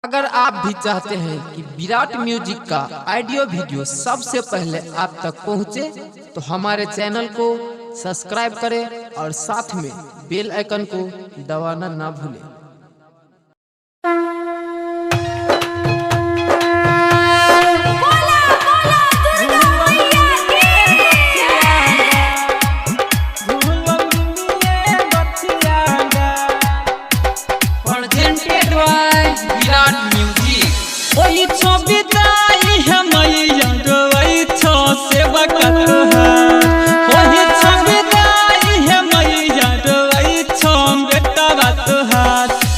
अगर आप भी चाहते हैं कि विराट म्यूजिक का ऑडियो वीडियो सबसे पहले आप तक पहुंचे, तो हमारे चैनल को सब्सक्राइब करें और साथ में बेल आइकन को दबाना ना भूलें।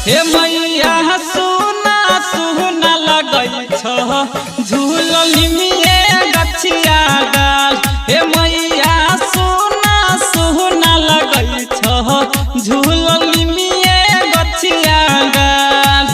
हे मैया सुना सुना लगई छ झूलनी में गछिया डाल। हे मैया सुना सुना लगई छ झूलनी में गछिया डाल।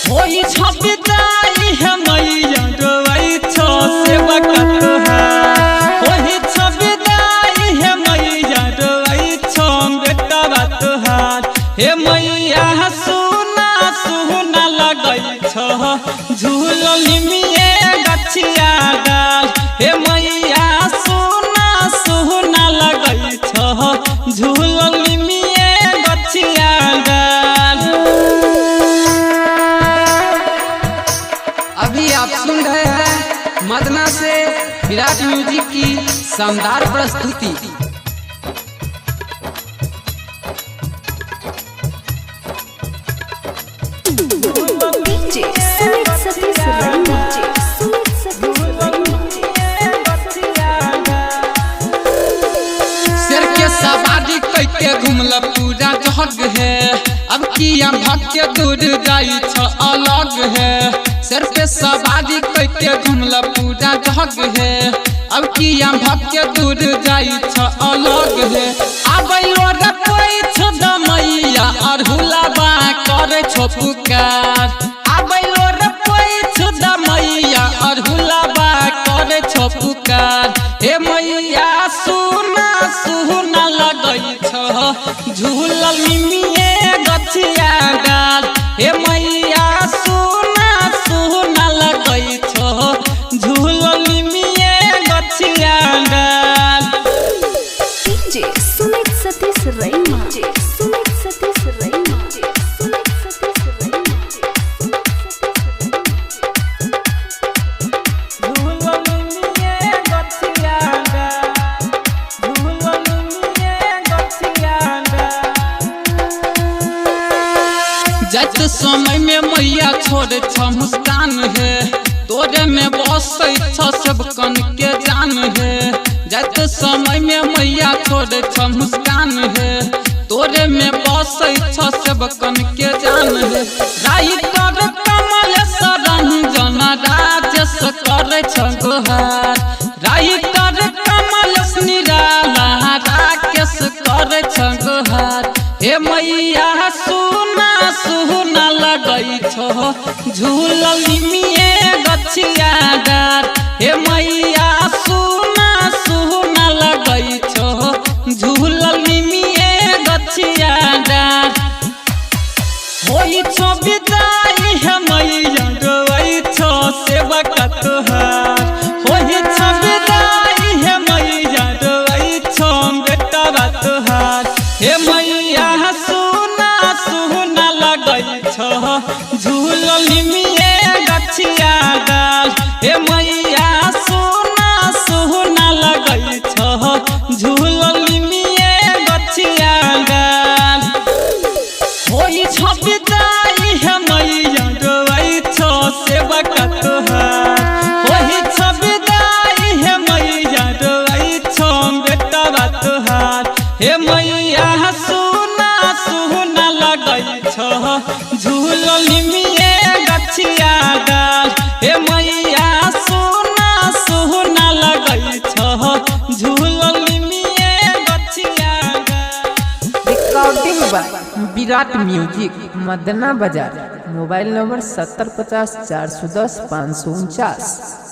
होई छ बिदाई हे मैया डोई छ सेवा कतहार। होई छ बिदाई हे मैया डोई छ बेटा बतहार। हे मैया सुना सुना लगई छ झूलनी में गछिया डाल। हे मैया सुना सुना लगई छ झूलनी में गछिया डाल। अभी आप सुन रहे हैं मदना से विराट म्यूजिक की शानदार प्रस्तुति। शेर के सवारी कैके घुमल पूरा जग है, अब किया भक्के दूर जाई छ अलग है। शेर पे सवारी कैके घुमल पूरा जग है, अब किया भक्के दूर जाई छ अलग है। आबैलो रे कोई छ दमैया अरहुलाबा करे छ पुकार। आबैलो रे कोई छ दमैया अरहुलाबा करे छ पुकार। हे मैया सुना सुना लगई छ झूलनी में गछिया डाल। हे मैया सुना सुना लगई छ झूलनी में गछिया डाल। डीजे सुमित सतीश रैना, सुमित सतीश रैना, सुमित सतीश रैना। जत समय में मैया छोड़ छ मुस्कान है, तोरे में बसै छ सब कन के जान है। जत समय में मैया छोड़ छ मुस्कान है, तोरे में बसै छ सब कन के जान है। राई कर कमल सरंजन राजेश करे छ गोहार। राई कर कमल निराला राकेश करे छ गोहार। हे मैया सुना सुना लगई छ झूलनी में गछिया डाल। हे मैया सुना सुना लगई छ झूलनी में गछिया डाल। होई छ बिदाई हे मैया डोई छ सेवा कतहार। होई छ बिदाई हे मैया डोई छ बेटा बतहार। हे मैया सुना सुना लगई छ झूलनी में गछिया डाल। हे मैया सुना सुना लगई छ झूलनी में गछिया डाल। होई छ बिदाई हे मैया डोई छ सेवा कतहार। होई छ बिदाई हे मैया डोई छ बेटा बतहार। हे मैया सुना सुना लगई छ झूलनी में गछिया डाल। हे मैया सुना सुना लगई छ झूलनी में गछिया डाल। Recording by Virat music, Madna बाजार। Mobile number 7050 410 549।